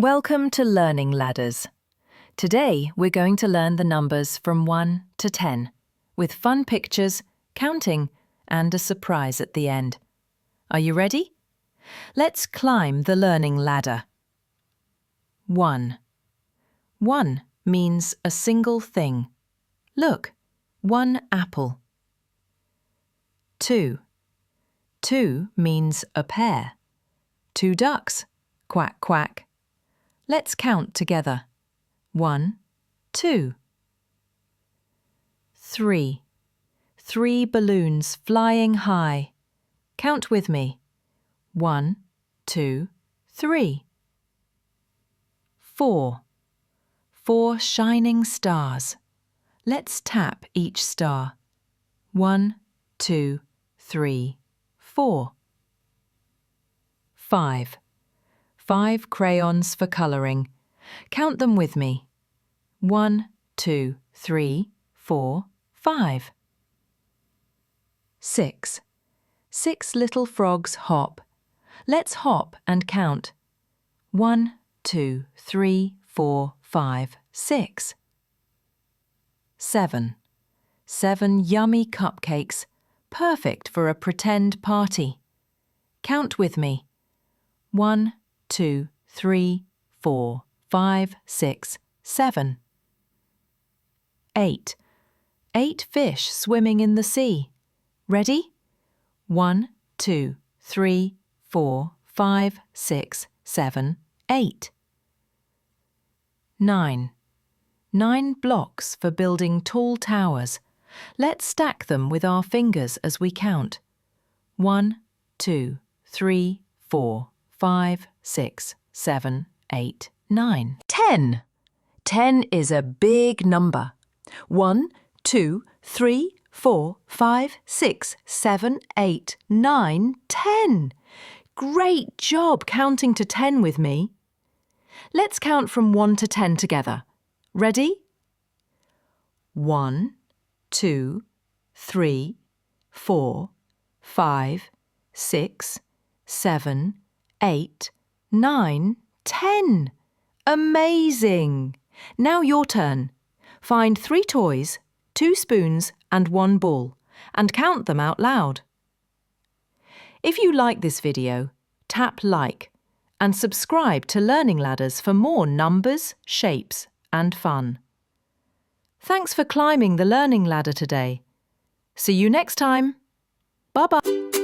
Welcome to Learning Ladders. Today we're going to learn the numbers from 1 to 10, with fun pictures, counting, and a surprise at the end. Are you ready? Let's climb the learning ladder. 1. 1 means a single thing. Look, 1 apple. 2. 2 means a pair. 2 ducks. Quack, quack. Let's count together. 1, 2. 3. 3 balloons flying high. Count with me. 1, 2, 3. 4. 4 shining stars. Let's tap each star. 1, 2, 3, 4. 5. 5 crayons for colouring. Count them with me. 1, 2, 3, 4, 5. 6. 6 little frogs hop. Let's hop and count. 1, 2, 3, 4, 5, 6. 7. 7 yummy cupcakes, perfect for a pretend party. Count with me. 1, 2, 3, 4, 5, 6, 7. 8. 8 fish swimming in the sea. Ready? 1, 2, 3, 4, 5, 6, 7, 8. 9. 9 blocks for building tall towers. Let's stack them with our fingers as we count. 1, 2, 3, 4, 5, 6, 7, 8, 9. 10. 10 is a big number. 1, 2, 3, 4, 5, 6, 7, 8, 9, 10. Great job counting to 10 with me. Let's count from 1 to 10 together. Ready? 1, 2, 3, 4, 5, 6, 7, 8, 9, 10. Amazing! Now your turn. Find 3 toys, 2 spoons and 1 ball, and count them out loud. If you like this video, tap like and subscribe to Learning Ladders for more numbers, shapes and fun. Thanks for climbing the learning ladder today. See you next time. Bye-bye.